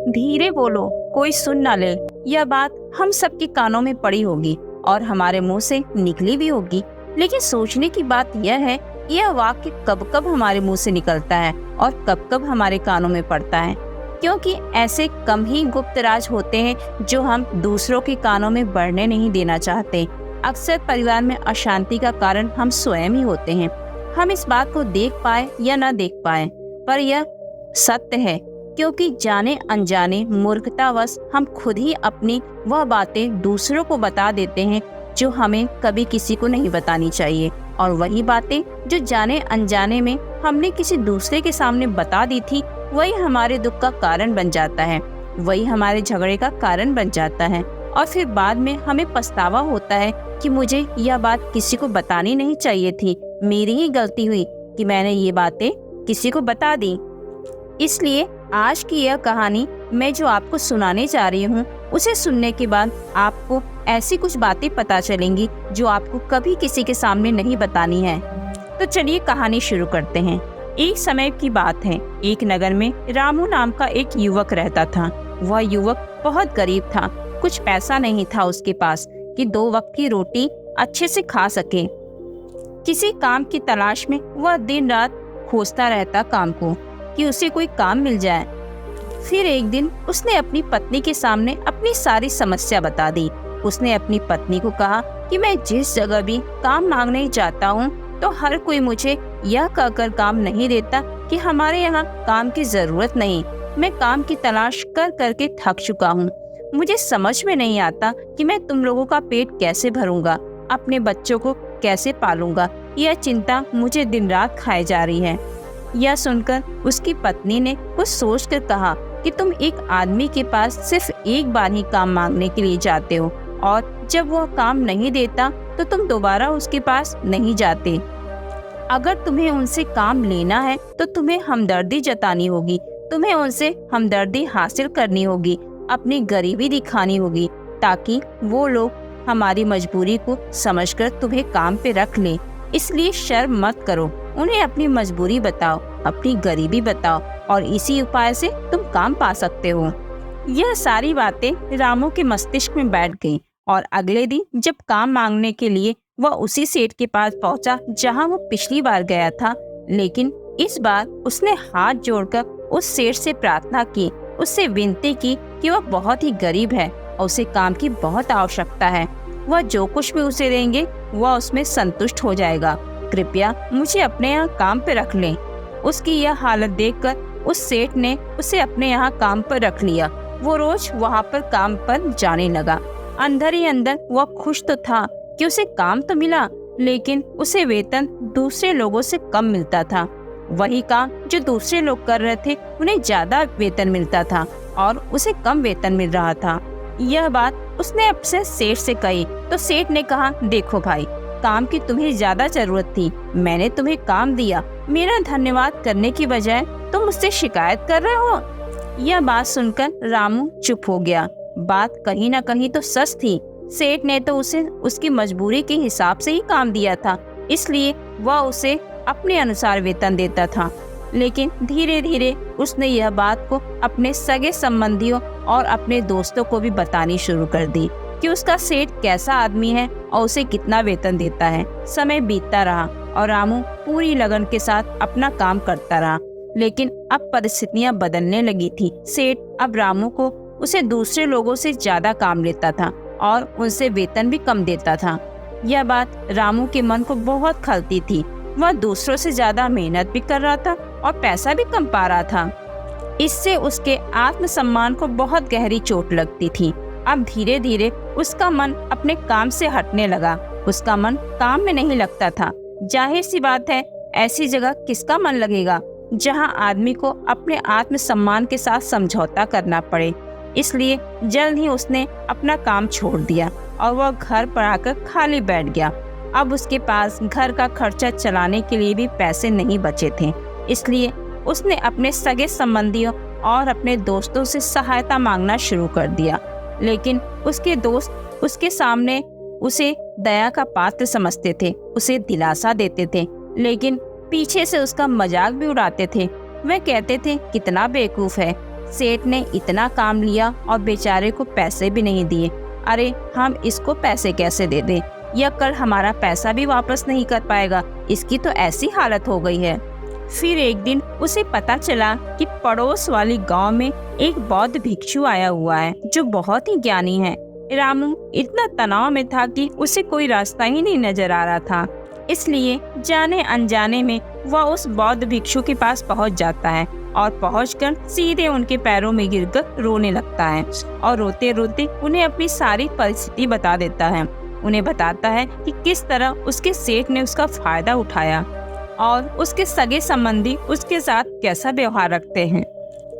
धीरे बोलो, कोई सुन ना ले। यह बात हम सबके कानों में पड़ी होगी और हमारे मुंह से निकली भी होगी, लेकिन सोचने की बात यह है, यह वाक्य कब कब हमारे मुंह से निकलता है और कब कब हमारे कानों में पड़ता है। क्योंकि ऐसे कम ही गुप्त राज होते हैं जो हम दूसरों के कानों में बढ़ने नहीं देना चाहते। अक्सर परिवार में अशांति का कारण हम स्वयं ही होते हैं। हम इस बात को देख पाए या न देख पाए, पर यह सत्य है, क्योंकि जाने अनजाने मूर्खतावश हम खुद ही अपनी वह बातें दूसरों को बता देते हैं जो हमें कभी किसी को नहीं बतानी चाहिए, और वही बातें जो जाने अनजाने में हमने किसी दूसरे के सामने बता दी थी, वही हमारे दुख का कारण बन जाता है, वही हमारे झगड़े का कारण बन जाता है। और फिर बाद में हमें पछतावा होता है कि मुझे यह बात किसी को बतानी नहीं चाहिए थी, मेरी ही गलती हुई कि मैंने ये बातें किसी को बता दी। इसलिए आज की यह कहानी मैं जो आपको सुनाने जा रही हूँ, उसे सुनने के बाद आपको ऐसी कुछ बातें पता चलेंगी जो आपको कभी किसी के सामने नहीं बतानी है। तो चलिए कहानी शुरू करते हैं। एक समय की बात है, एक नगर में रामू नाम का एक युवक रहता था। वह युवक बहुत गरीब था, कुछ पैसा नहीं था उसके पास कि 2 वक्त की रोटी अच्छे से खा सके। किसी काम की तलाश में वह दिन रात खोजता रहता काम को, कि उसे कोई काम मिल जाए। फिर एक दिन उसने अपनी पत्नी के सामने अपनी सारी समस्या बता दी। उसने अपनी पत्नी को कहा कि मैं जिस जगह भी काम मांगने जाता हूँ तो हर कोई मुझे यह कहकर काम नहीं देता कि हमारे यहाँ काम की जरूरत नहीं। मैं काम की तलाश कर करके थक चुका हूँ। मुझे समझ में नहीं आता कि मैं तुम लोगों का पेट कैसे भरूंगा, अपने बच्चों को कैसे पालूंगा। यह चिंता मुझे दिन रात खाए जा रही है। यह सुनकर उसकी पत्नी ने कुछ सोचकर कहा कि तुम एक आदमी के पास सिर्फ एक बार ही काम मांगने के लिए जाते हो, और जब वह काम नहीं देता तो तुम दोबारा उसके पास नहीं जाते। अगर तुम्हें उनसे काम लेना है तो तुम्हें हमदर्दी जतानी होगी, तुम्हें उनसे हमदर्दी हासिल करनी होगी, अपनी गरीबी दिखानी होगी, ताकि वो लोग हमारी मजबूरी को समझकर तुम्हें काम पे रख लें। इसलिए शर्म मत करो, उन्हें अपनी मजबूरी बताओ, अपनी गरीबी बताओ, और इसी उपाय से तुम काम पा सकते हो। यह सारी बातें रामू के मस्तिष्क में बैठ गईं, और अगले दिन जब काम मांगने के लिए वह उसी सेठ के पास पहुंचा जहां वो पिछली बार गया था, लेकिन इस बार उसने हाथ जोड़कर उस सेठ से प्रार्थना की, उससे विनती की कि वह बहुत ही गरीब है और उसे काम की बहुत आवश्यकता है। वह जो कुछ भी उसे देंगे वह उसमें संतुष्ट हो जाएगा। कृपया मुझे अपने यहाँ काम पे रख लें। उसकी यह हालत देखकर उस सेठ ने उसे अपने यहाँ काम पर रख लिया। वो रोज वहाँ पर काम पर जाने लगा। अंदर ही अंदर वह खुश तो था कि उसे काम तो मिला, लेकिन उसे वेतन दूसरे लोगों से कम मिलता था। वही काम जो दूसरे लोग कर रहे थे उन्हें ज्यादा वेतन मिलता था और उसे कम वेतन मिल रहा था। यह बात उसने अपने सेठ से कही तो सेठ ने कहा, देखो भाई, काम की तुम्हें ज्यादा जरूरत थी, मैंने तुम्हें काम दिया, मेरा धन्यवाद करने की बजाय तुम मुझसे शिकायत कर रहे हो। यह बात सुनकर रामू चुप हो गया। बात कहीं न कहीं तो सच थी। सेठ ने तो उसे उसकी मजबूरी के हिसाब से ही काम दिया था, इसलिए वह उसे अपने अनुसार वेतन देता था। लेकिन धीरे धीरे उसने यह बात को अपने सगे संबंधियों और अपने दोस्तों को भी बतानी शुरू कर दी कि उसका सेठ कैसा आदमी है और उसे कितना वेतन देता है। समय बीतता रहा और रामू पूरी लगन के साथ अपना काम करता रहा, लेकिन अब परिस्थितियां बदलने लगी थी। सेठ अब रामू को उसे दूसरे लोगों से ज्यादा काम लेता था और उनसे वेतन भी कम देता था। यह बात रामू के मन को बहुत खलती थी। वह दूसरों से ज्यादा मेहनत भी कर रहा था और पैसा भी कम पा रहा था। इससे उसके आत्मसम्मान को बहुत गहरी चोट लगती थी। अब धीरे धीरे उसका मन अपने काम से हटने लगा। उसका मन काम में नहीं लगता था। जाहिर सी बात है, ऐसी जगह किसका मन लगेगा जहां आदमी को अपने आत्मसम्मान के साथ समझौता करना पड़े। इसलिए जल्द ही उसने अपना काम छोड़ दिया और वह घर पर आकर खाली बैठ गया। अब उसके पास घर का खर्चा चलाने के लिए भी पैसे नहीं बचे थे। इसलिए उसने अपने सगे संबंधियों और अपने दोस्तों से सहायता मांगना शुरू कर दिया। लेकिन उसके दोस्त उसके सामने उसे दया का पात्र समझते थे, उसे दिलासा देते थे, लेकिन पीछे से उसका मजाक भी उड़ाते थे। वह कहते थे, कितना बेवकूफ है, सेठ ने इतना काम लिया और बेचारे को पैसे भी नहीं दिए। अरे हम इसको पैसे कैसे दे दें? यह कल हमारा पैसा भी वापस नहीं कर पाएगा, इसकी तो ऐसी हालत हो गई है। फिर एक दिन उसे पता चला कि पड़ोस वाली गांव में एक बौद्ध भिक्षु आया हुआ है जो बहुत ही ज्ञानी है। रामू इतना तनाव में था कि उसे कोई रास्ता ही नहीं नजर आ रहा था, इसलिए जाने अनजाने में वह उस बौद्ध भिक्षु के पास पहुंच जाता है और पहुंचकर सीधे उनके पैरों में गिरकर रोने लगता है और रोते रोते उन्हें अपनी सारी परिस्थिति बता देता है। उन्हें बताता है कि किस तरह उसके सेठ ने उसका फायदा उठाया और उसके सगे संबंधी उसके साथ कैसा व्यवहार रखते हैं।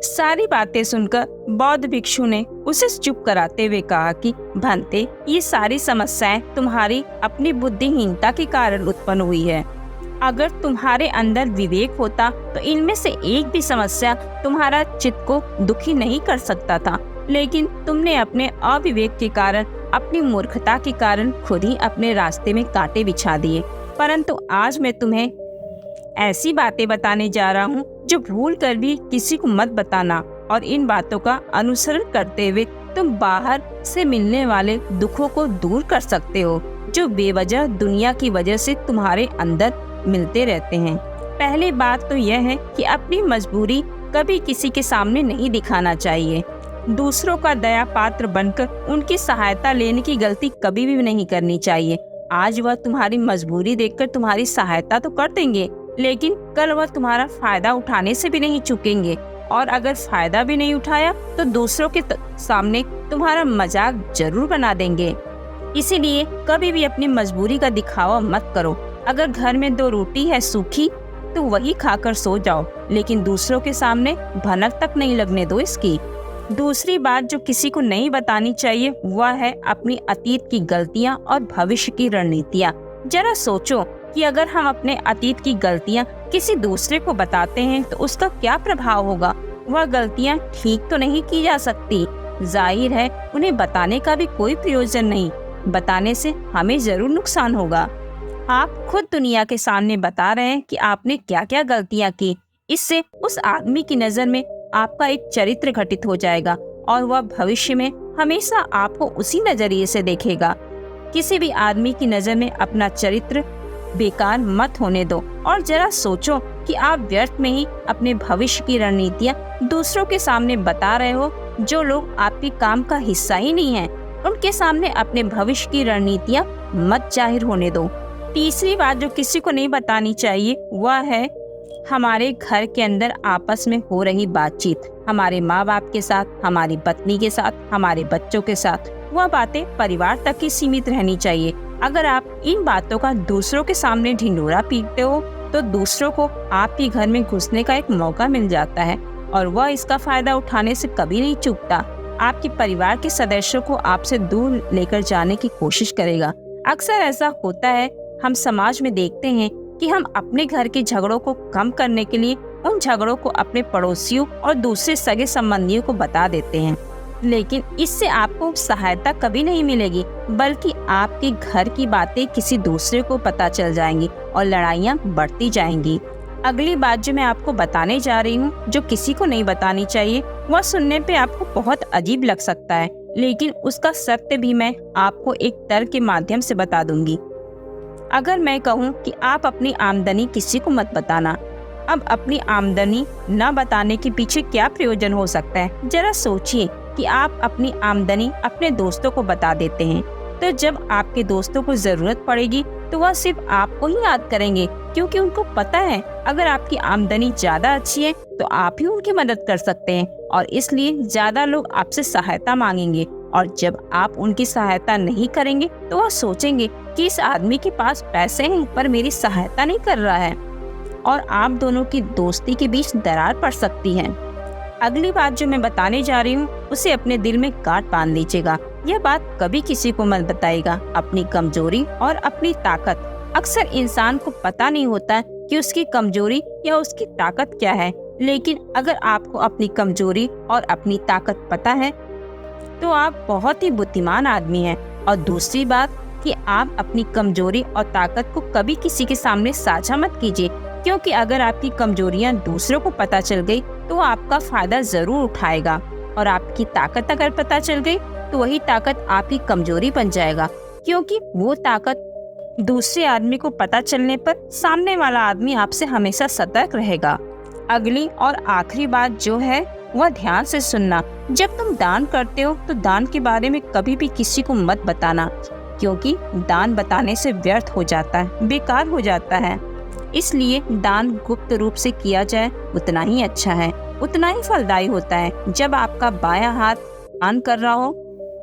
सारी बातें सुनकर बौद्ध भिक्षु ने उसे चुप कराते हुए कहा कि भंते, ये सारी समस्याएं तुम्हारी अपनी बुद्धिहीनता के कारण उत्पन्न हुई है। अगर तुम्हारे अंदर विवेक होता तो इनमें से एक भी समस्या तुम्हारा चित्त को दुखी नहीं कर सकता था, लेकिन तुमने अपने अविवेक के कारण, अपनी मूर्खता के कारण खुद ही अपने रास्ते में कांटे बिछा दिए। परंतु आज मैं तुम्हें ऐसी बातें बताने जा रहा हूँ जो भूल कर भी किसी को मत बताना, और इन बातों का अनुसरण करते हुए तुम बाहर से मिलने वाले दुखों को दूर कर सकते हो जो बेवजह दुनिया की वजह से तुम्हारे अंदर मिलते रहते हैं। पहली बात तो यह है कि अपनी मजबूरी कभी किसी के सामने नहीं दिखाना चाहिए। दूसरों का दया पात्र बनकर उनकी सहायता लेने की गलती कभी भी नहीं करनी चाहिए। आज वह तुम्हारी मजबूरी देखकर तुम्हारी सहायता तो कर देंगे, लेकिन कल वह तुम्हारा फायदा उठाने से भी नहीं चूकेंगे, और अगर फायदा भी नहीं उठाया तो दूसरों के सामने तुम्हारा मजाक जरूर बना देंगे। इसीलिए कभी भी अपनी मजबूरी का दिखावा मत करो। अगर घर में 2 रोटी है सूखी तो वही खाकर सो जाओ, लेकिन दूसरों के सामने भनक तक नहीं लगने दो इसकी। दूसरी बात जो किसी को नहीं बतानी चाहिए वह है अपनी अतीत की गलतियां और भविष्य की रणनीतियां। जरा सोचो कि अगर हम अपने अतीत की गलतियां किसी दूसरे को बताते हैं तो उसका क्या प्रभाव होगा। वह गलतियां ठीक तो नहीं की जा सकती। जाहिर है उन्हें बताने का भी कोई प्रयोजन नहीं, बताने से हमें जरूर नुकसान होगा। आप खुद दुनिया के सामने बता रहे हैं कि आपने क्या क्या गलतियां की। इससे उस आदमी की नजर में आपका एक चरित्र घटित हो जाएगा और वह भविष्य में हमेशा आपको उसी नजरिए से देखेगा। किसी भी आदमी की नजर में अपना चरित्र बेकार मत होने दो, और जरा सोचो कि आप व्यर्थ में ही अपने भविष्य की रणनीतियां दूसरों के सामने बता रहे हो। जो लोग आपके काम का हिस्सा ही नहीं है, उनके सामने अपने भविष्य की रणनीतियां मत जाहिर होने दो। तीसरी बात जो किसी को नहीं बतानी चाहिए वह है हमारे घर के अंदर आपस में हो रही बातचीत। हमारे माँ बाप के साथ, हमारी पत्नी के साथ, हमारे बच्चों के साथ, वह बातें परिवार तक ही सीमित रहनी चाहिए। अगर आप इन बातों का दूसरों के सामने ढिंढोरा पीटते हो तो दूसरों को आपके घर में घुसने का एक मौका मिल जाता है और वह इसका फायदा उठाने से कभी नहीं चूकता। आपके परिवार के सदस्यों को आपसे दूर लेकर जाने की कोशिश करेगा। अक्सर ऐसा होता है, हम समाज में देखते हैं कि हम अपने घर के झगड़ों को कम करने के लिए उन झगड़ों को अपने पड़ोसियों और दूसरे सगे संबंधियों को बता देते हैं, लेकिन इससे आपको सहायता कभी नहीं मिलेगी, बल्कि आपके घर की बातें किसी दूसरे को पता चल जाएंगी और लड़ाइयाँ बढ़ती जाएंगी। अगली बात जो मैं आपको बताने जा रही हूँ, जो किसी को नहीं बतानी चाहिए, वह सुनने पे आपको बहुत अजीब लग सकता है, लेकिन उसका सत्य भी मैं आपको एक तर्क के माध्यम से बता दूंगी। अगर मैं कहूँ कि आप अपनी आमदनी किसी को मत बताना, अब अपनी आमदनी न बताने के पीछे क्या प्रयोजन हो सकता है। जरा सोचिए कि आप अपनी आमदनी अपने दोस्तों को बता देते हैं, तो जब आपके दोस्तों को जरूरत पड़ेगी तो वह सिर्फ आपको ही याद करेंगे, क्योंकि उनको पता है अगर आपकी आमदनी ज्यादा अच्छी है तो आप ही उनकी मदद कर सकते हैं, और इसलिए ज्यादा लोग आपसे सहायता मांगेंगे। और जब आप उनकी सहायता नहीं करेंगे तो वह सोचेंगे कि इस आदमी के पास पैसे हैं पर मेरी सहायता नहीं कर रहा है, और आप दोनों की दोस्ती के बीच दरार पड़ सकती है। अगली बात जो मैं बताने जा रही हूँ उसे अपने दिल में गांठ बांध लीजिएगा। यह बात कभी किसी को मत बताइएगा। अपनी कमजोरी और अपनी ताकत, अक्सर इंसान को पता नहीं होता कि उसकी कमजोरी या उसकी ताकत क्या है, लेकिन अगर आपको अपनी कमजोरी और अपनी ताकत पता है तो आप बहुत ही बुद्धिमान आदमी हैं। और दूसरी बात कि आप अपनी कमजोरी और ताकत को कभी किसी के सामने साझा मत कीजिए, क्योंकि अगर आपकी कमजोरियां दूसरों को पता चल गई तो वो आपका फायदा जरूर उठाएगा, और आपकी ताकत अगर पता चल गई तो वही ताकत आपकी कमजोरी बन जाएगा, क्योंकि वो ताकत दूसरे आदमी को पता चलने पर सामने वाला आदमी आपसे हमेशा सतर्क रहेगा। अगली और आखिरी बात जो है वह ध्यान से सुनना। जब तुम दान करते हो तो दान के बारे में कभी भी किसी को मत बताना, क्योंकि दान बताने से व्यर्थ हो जाता है, बेकार हो जाता है। इसलिए दान गुप्त रूप से किया जाए उतना ही अच्छा है, उतना ही फलदायी होता है। जब आपका बायां हाथ दान कर रहा हो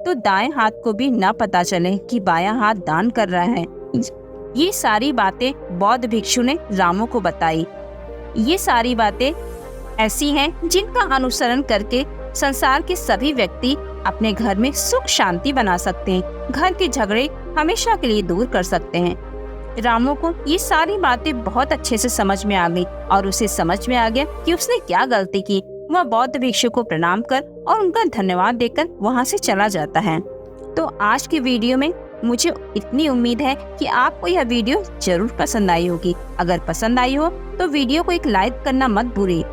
तो दाएं हाथ को भी ना पता चले कि बायां हाथ दान कर रहा है। ये सारी बातें बौद्ध भिक्षु ने रामू को बताई। ये सारी बातें ऐसी हैं जिनका अनुसरण करके संसार के सभी व्यक्ति अपने घर में सुख शांति बना सकते हैं, घर के झगड़े हमेशा के लिए दूर कर सकते हैं। रामू को ये सारी बातें बहुत अच्छे से समझ में आ गई और उसे समझ में आ गया कि उसने क्या गलती की। वह बौद्ध भिक्षु को प्रणाम कर और उनका धन्यवाद देकर वहाँ से चला जाता है। तो आज की वीडियो में मुझे इतनी उम्मीद है कि आपको यह वीडियो जरूर पसंद आई होगी। अगर पसंद आई हो तो वीडियो को एक लाइक करना मत भूलिए